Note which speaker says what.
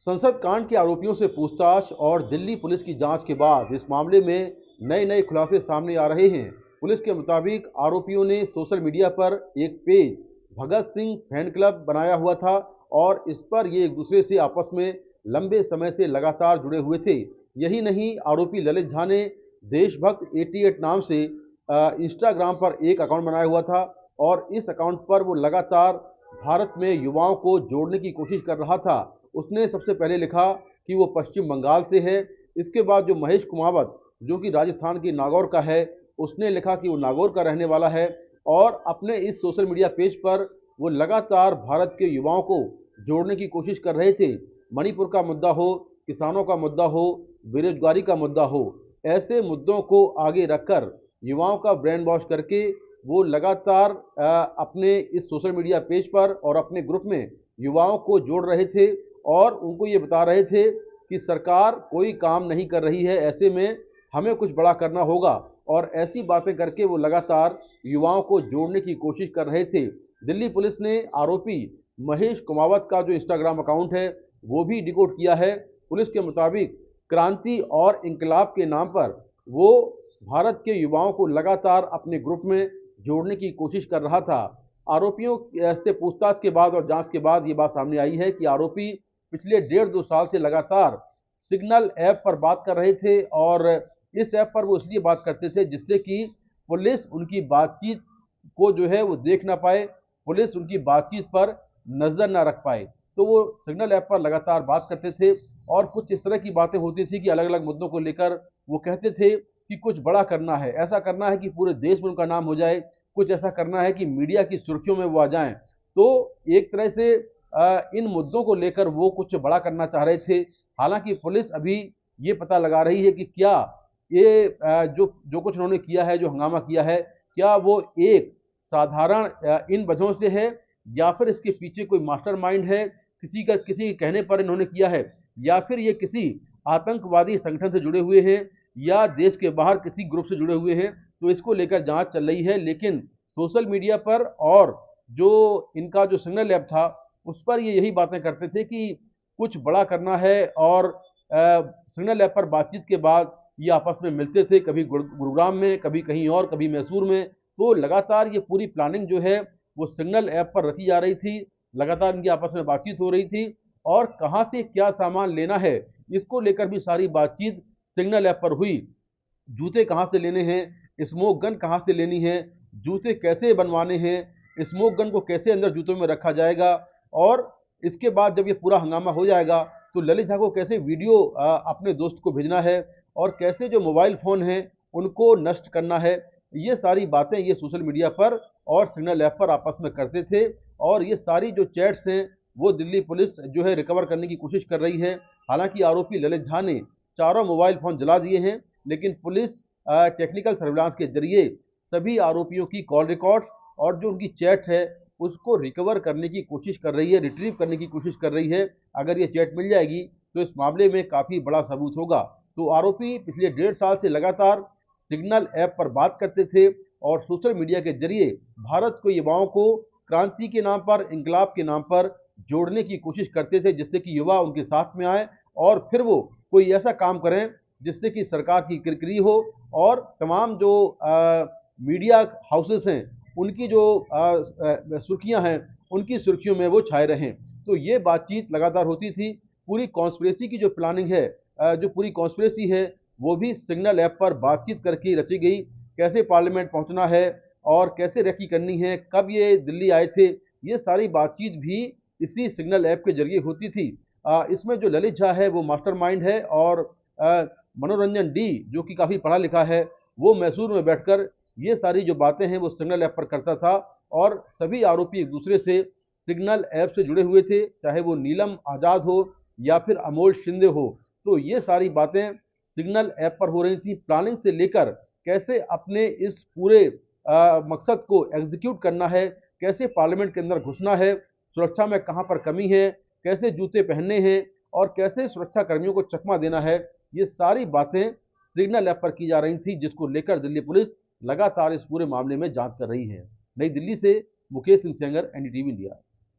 Speaker 1: संसद कांड के आरोपियों से पूछताछ और दिल्ली पुलिस की जांच के बाद इस मामले में नए नए खुलासे सामने आ रहे हैं। पुलिस के मुताबिक आरोपियों ने सोशल मीडिया पर एक page Bhagat Singh fan club बनाया हुआ था और इस पर ये एक दूसरे से आपस में लंबे समय से लगातार जुड़े हुए थे। यही नहीं, आरोपी ललित झा ने देशभक्त 88 नाम से इंस्टाग्राम पर एक अकाउंट बनाया हुआ था और इस अकाउंट पर वो लगातार भारत में युवाओं को जोड़ने की कोशिश कर रहा था। उसने सबसे पहले लिखा कि वो पश्चिम बंगाल से है। इसके बाद जो महेश कुमावत, जो कि राजस्थान की नागौर का है, उसने लिखा कि वो नागौर का रहने वाला है और अपने इस सोशल मीडिया पेज पर वो लगातार भारत के युवाओं को जोड़ने की कोशिश कर रहे थे। मणिपुर का मुद्दा हो, किसानों का मुद्दा हो, बेरोजगारी का मुद्दा हो, ऐसे मुद्दों को आगे रखकर युवाओं का ब्रेन वॉश करके वो लगातार अपने इस सोशल मीडिया पेज पर और अपने ग्रुप में युवाओं को जोड़ रहे थे और उनको ये बता रहे थे कि सरकार कोई काम नहीं कर रही है, ऐसे में हमें कुछ बड़ा करना होगा। और ऐसी बातें करके वो लगातार युवाओं को जोड़ने की कोशिश कर रहे थे। दिल्ली पुलिस ने आरोपी महेश कुमावत का जो इंस्टाग्राम अकाउंट है वो भी डिकोड किया है। पुलिस के मुताबिक क्रांति और इंकलाब के नाम पर वो भारत के युवाओं को लगातार अपने ग्रुप में जोड़ने की कोशिश कर रहा था। आरोपियों से पूछताछ के बाद और जांच के बाद ये बात सामने आई है कि आरोपी पिछले 1.5-2 साल से लगातार सिग्नल ऐप पर बात कर रहे थे और इस ऐप पर वो इसलिए बात करते थे जिससे कि पुलिस उनकी बातचीत को जो है वो देख ना पाए, पुलिस उनकी बातचीत पर नजर ना रख पाए। तो वो सिग्नल ऐप पर लगातार बात करते थे और कुछ इस तरह की बातें होती थी कि अलग अलग मुद्दों को लेकर वो कहते थे कि कुछ बड़ा करना है, ऐसा करना है कि पूरे देश में उनका नाम हो जाए, कुछ ऐसा करना है कि मीडिया की सुर्खियों में वो आ जाएं। तो एक तरह से इन मुद्दों को लेकर वो कुछ बड़ा करना चाह रहे थे। हालांकि पुलिस अभी ये पता लगा रही है कि क्या ये जो जो कुछ उन्होंने किया है, जो हंगामा किया है, क्या वो एक साधारण इन वजहों से है या फिर इसके पीछे कोई मास्टरमाइंड है, किसी के कहने पर इन्होंने किया है, या फिर ये किसी आतंकवादी संगठन से जुड़े हुए हैं या देश के बाहर किसी ग्रुप से जुड़े हुए हैं। तो इसको लेकर जांच चल रही है। लेकिन सोशल मीडिया पर और जो इनका जो सिग्नल ऐप था उस पर ये यही बातें करते थे कि कुछ बड़ा करना है और सिग्नल ऐप पर बातचीत के बाद ये आपस में मिलते थे, कभी गुरुग्राम में, कभी कहीं और, कभी मैसूर में। तो लगातार ये पूरी प्लानिंग जो है वो सिग्नल ऐप पर रची जा रही थी। लगातार इनकी आपस में बातचीत हो रही थी और कहाँ से क्या सामान लेना है इसको लेकर भी सारी बातचीत सिग्नल ऐप पर हुई। जूते कहाँ से लेने हैं, स्मोक गन कहाँ से लेनी है, जूते कैसे बनवाने हैं, स्मोक गन को कैसे अंदर जूतों में रखा जाएगा और इसके बाद जब ये पूरा हंगामा हो जाएगा तो ललित झा को कैसे वीडियो अपने दोस्त को भेजना है और कैसे जो मोबाइल फ़ोन हैं उनको नष्ट करना है। ये सारी बातें ये सोशल मीडिया पर और सिग्नल ऐप पर आपस में करते थे और ये सारी जो चैट्स हैं वो दिल्ली पुलिस जो है रिकवर करने की कोशिश कर रही है। हालांकि आरोपी ललित झा ने चारों मोबाइल फ़ोन जला दिए हैं, लेकिन पुलिस टेक्निकल सर्विलांस के जरिए सभी आरोपियों की कॉल रिकॉर्ड्स और जो उनकी चैट है उसको रिकवर करने की कोशिश कर रही है, रिट्रीव करने की कोशिश कर रही है। अगर ये चैट मिल जाएगी तो इस मामले में काफ़ी बड़ा सबूत होगा। तो आरोपी पिछले 1.5 साल से लगातार सिग्नल ऐप पर बात करते थे और सोशल मीडिया के जरिए भारत को, युवाओं को क्रांति के नाम पर, इंकलाब के नाम पर जोड़ने की कोशिश करते थे जिससे कि युवा उनके साथ में आए और फिर वो कोई ऐसा काम करें जिससे कि सरकार की किरकिरी हो और तमाम जो मीडिया हाउसेस हैं उनकी जो सुर्खियां हैं उनकी सुर्खियों में वो छाए रहें। तो ये बातचीत लगातार होती थी। पूरी कॉन्स्पिरेसी की जो प्लानिंग है, जो पूरी कॉन्स्पिरेसी है वो भी सिग्नल ऐप पर बातचीत करके रची गई। कैसे पार्लियामेंट पहुंचना है और कैसे रेकी करनी है, कब ये दिल्ली आए थे, ये सारी बातचीत भी इसी सिग्नल ऐप के जरिए होती थी। इसमें जो ललित झा है वो मास्टरमाइंड है और मनोरंजन डी, जो कि काफ़ी पढ़ा लिखा है, वो मैसूर में बैठकर ये सारी जो बातें हैं वो सिग्नल ऐप पर करता था और सभी आरोपी एक दूसरे से सिग्नल ऐप से जुड़े हुए थे, चाहे वो नीलम आज़ाद हो या फिर अमोल शिंदे हो। तो ये सारी बातें सिग्नल ऐप पर हो रही थी। प्लानिंग से लेकर कैसे अपने इस पूरे मकसद को एग्जीक्यूट करना है, कैसे पार्लियामेंट के अंदर घुसना है, सुरक्षा में कहाँ पर कमी है, कैसे जूते पहनने हैं और कैसे सुरक्षा कर्मियों को चकमा देना है, ये सारी बातें सिग्नल ऐप पर की जा रही थी, जिसको लेकर दिल्ली पुलिस लगातार इस पूरे मामले में जांच कर रही है। नई दिल्ली से मुकेश सिंह सेंगर, एनडीटीवी इंडिया।